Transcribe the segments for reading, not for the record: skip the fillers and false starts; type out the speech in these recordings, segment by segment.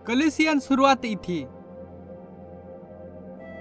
कलिसियान सुरुवात इथी।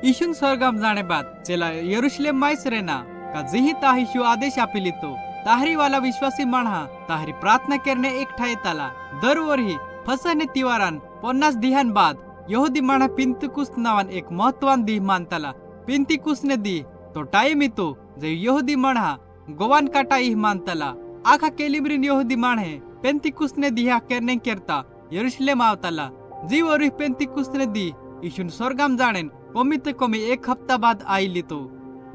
यीशु स्वर्गम जाने बाद चेला यरूशलेम माइस रहना का जिही ता यीशु आदेश आपिली तो ताहरी वाला विश्वासी माणहा ताहरी प्रार्थना करने एकठा येताला। दरवर्षी फसहने तिवारान 50 दिहान बाद यहुदी माणहा पिंतकुस नावान एक महत्वान दिह मानताला। पिंतकुसने दी तो टाइम इतो जे यहुदी माणहा गोवान काटा इह मानताला। आखा केलिमरीन यहुदी माणहे पेंतिकुसने दिहा करने करता यरूशलेम आवताला। जी वरी पेंतिकुसने दी यीशु स्वर्गम जाणेन कमी एक हफ्ता बाद आईली तो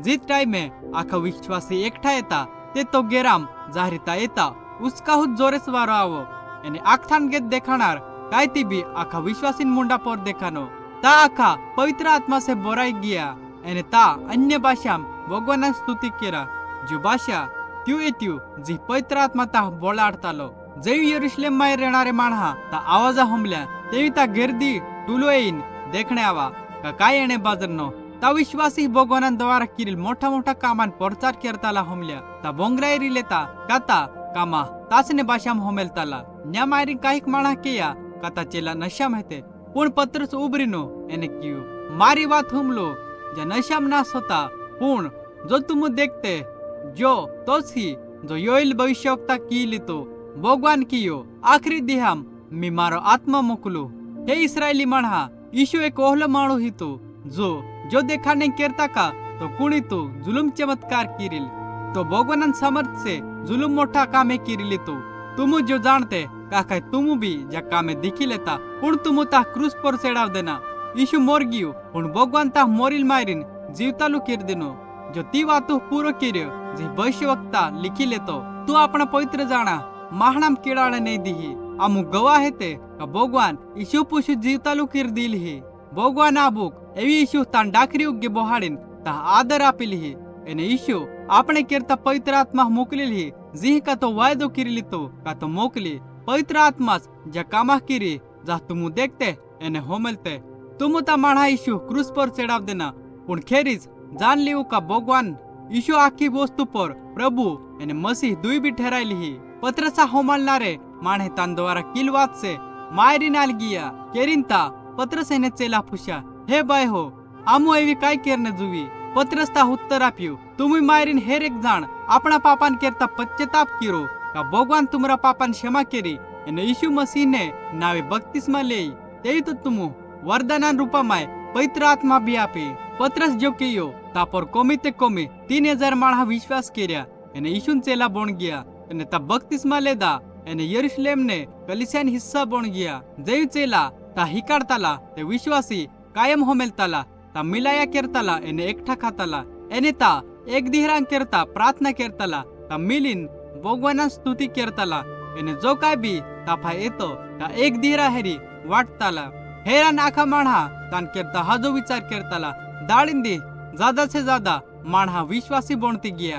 जी टाइम में आखा विश्वासी एकठा येता ते तो गेराम जाहरीता येता उसका हुत जोरेस वारो आवो एने आखथान गेत देखाणार काय ती भी आखा विश्वासीन मुंडा पर देखानो ता आखा पवित्र आत्मा से बोराई गया एने ता अन्य भाषाम भगवान स्तुति केरा जो भाषा त्यू एत्यू जी पवित्र आत्मा ता बोलाडतालो। जेवी यरूशलेम माय रहणारे माणहा ता आवाजा हमल्या तेवी ता गर्दी टुलो येईन देखणे आवा का काय येणे बाजरनो ता विश्वासी भगवान द्वारा किरील मोठा मोठा कामान प्रचार करताला हमल्या ता बोंगरायरी लेता काता कामा तासने भाषाम होमेलताला। न्या मायरी काहीक माणहा केया काता चेला नशा महते पण पत्रस उबरीनो एने कियो मारी बात हमलो जा नशाम नास होता पण जो तुम देखते जो तोच ही जो योइल भविष्यवक्ता कीली तो भगवान कियो आखरी दिहाम मी मारो आत्मा मोकलो। हे इस्रायली माणहा यीशु एक ओहलो माणू ही तो जो देखाने करता का तो कुणी तो जुलुम चमत्कार किरिल तो भगवान समर्थ से जुलुम मोठा कामे किरिली तो तुम जो जानते का काय तुम भी जा कामे दिखी लेता पण तुम ता क्रूस पर चढ़ाव देना। यीशु मोर गियो पण भगवान ता मोरिल मायरिन जीवतालू किर देनो जो ती वातो पूरो किर्यो जी भविष्यवक्ता लिखी लेतो तू अपना पवित्र जाना महानाम किडाळे नहीं दिही आमु गवाह हेते का भगवान यीशु पुशु जीवतालू किर दिल ही भगवान आबुक एवी यीशु तान डाकरी उगे बोहाडिन ता आदर आपिल ही एने यीशु आपने करता पवित्र आत्मा मोकलिल ही जी का तो वायदो किरली तो का तो मोकली पवित्र आत्मा जा कामा किरी जा तुम देखते एने होमलते तुम ता माणा यीशु क्रूस पर चढ़ाव देना पण खेरीज जान लियो का भगवान यीशु आखी वस्तु पर प्रभु एने मसीह दुई भी ठहराइली ही पत्रसा होमलनारे माणे तान द्वारा किलवात से मायरी नाल गिया केरिनता पत्रस एने चेला पुषा हे बाय हो आमु एवी काय करने जुवी पत्रसता उत्तर आप्यो तुम्ही मायरीन हेर एक जाण अपना पापान करता पश्चाताप किरो का भगवान तुमरा पापान क्षमा केरी एने यीशु मसीह ने नावे बपतिस्मा ले तेई तो तुम वरदानान रूपा माय पवित्र आत्मा भी आपे। पत्रस जो कियो तापर कोमी 3000 माणहा विश्वास केर्या एने यीशु चेला बन गया एने ता बपतिस्मा लेदा एने यरूशलेम ने कलिसियान हिस्सा बन गया। जेव चेला ता हिकाडताला ते विश्वासी कायम होमेलताला ता मिलाया करताला एने एकठा खाताला एने ता एक दिहरान करता प्रार्थना करताला ता मिलिन भगवान स्तुति करताला एने जो काय भी ताफा येतो ता एक दिहरा हेरी वाटताला हेरान आखा माणहा तान करता हा जो विचार करताला दाळिंदी ज्यादा से ज्यादा माणहा विश्वासी बनती गया।